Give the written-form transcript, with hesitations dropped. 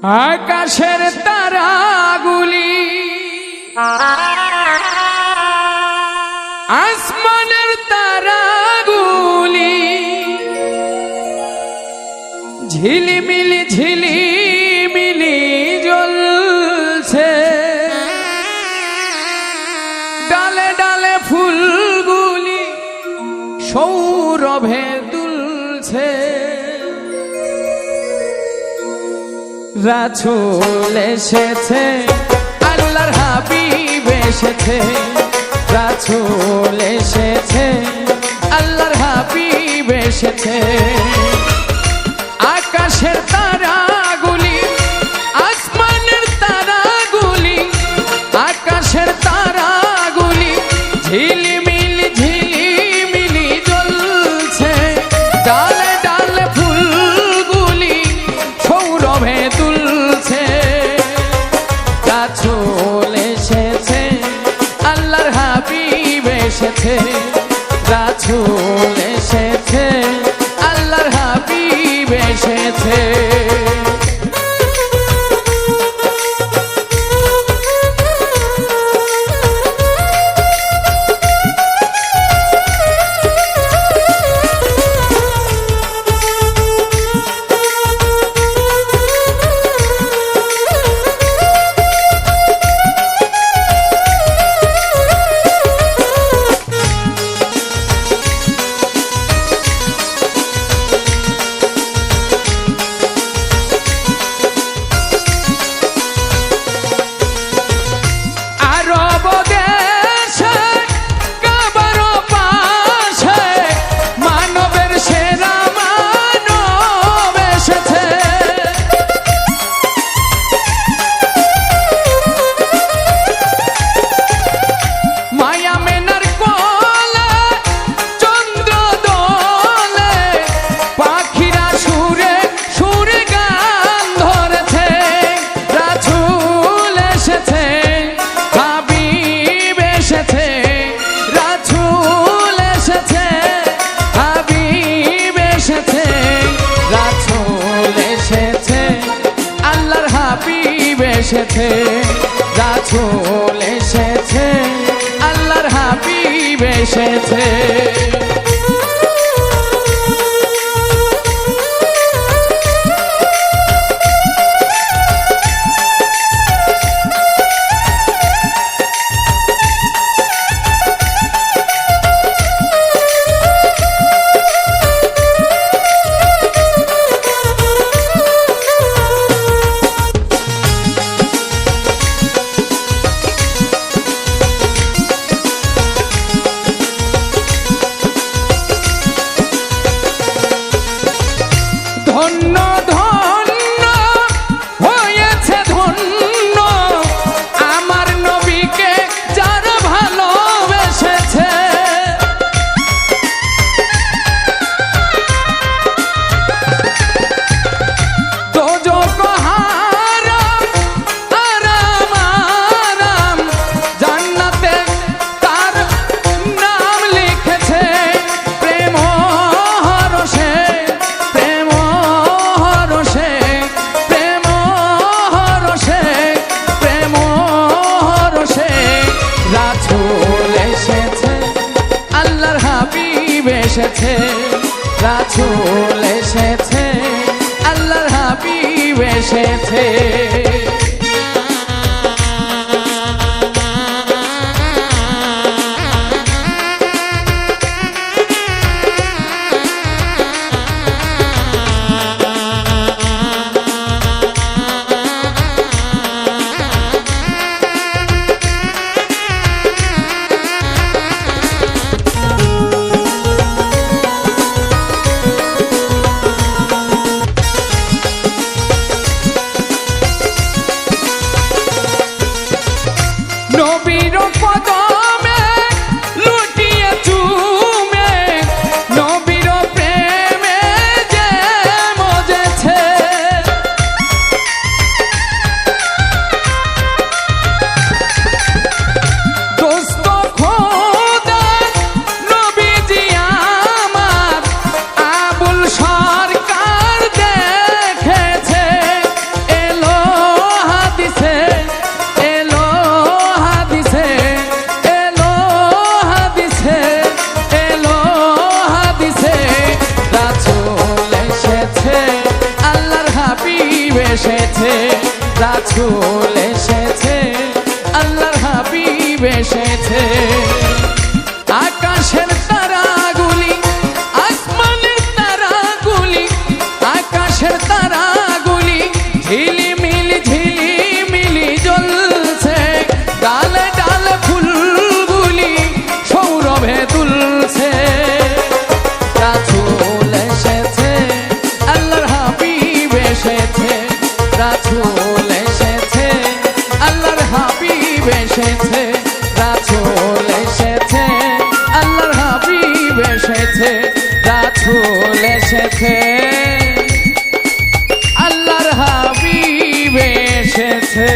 আকাশের তারাগুলি আসমানের তারাগুলি ঝিলিমিলি ঝিলিমিলি জ্বলছে, ডালে ডালে ফুলগুলি সৌরভে দুলছে। রাসূল এসেছে, আল্লাহর হাবিব এসেছে, রাসূল এসেছে, আল্লাহর হাবিব এসেছে। আকাশের তারাগুলি আসমানের তারাগুলি, আকাশের তারাগুলি ঝিলিমিলি ঝিলিমিলি জ্বলছে, ডালে ডালে ফুলগুলি সৌরভে তুলছে। রাসূল এসেছে, আল্লাহর হাবিব এসেছে, রাসূল এসেছে, আল্লাহর হাবিব এসেছে। এসেছে, রাসূল এসেছে, আল্লাহর হাবিব এসেছে। ধন্য ধন্য হয়েছে ধন্য আমার নবীকে যারা ভালোবেসেছে। দোজখ হারাম আরাম আরাম জান্নাতে তার নাম লিখেছে। প্রেম হরষে এসেছে, রাসূল এসেছে, আল্লাহর হাবিব এসেছে। নবীর কদমে লুটিয়ে চুমে নবীর প্রেমে যে মজেছে। দোস্ত খোদা নবীজি আমার আবুল সরকার দেখেছে, এলো রাসূল এসেছে আল্লাহর হাবিব এসেছে আকাশের তারাগুলি আসমানের তারাগুলি আকাশের তারাগুলি ঝিলিমিলি জ্বলছে ডালে ডালে ফুলগুলি সৌরভে দুলছে রাসূল এসেছে আল্লাহর হাবিব এসেছে রাসূল এসেছে আল্লাহর হাবিব এসেছে রাসূল এসেছে আল্লাহর হাবিব এসেছে রাসূল এসেছে আল্লাহর হাবিব এসেছে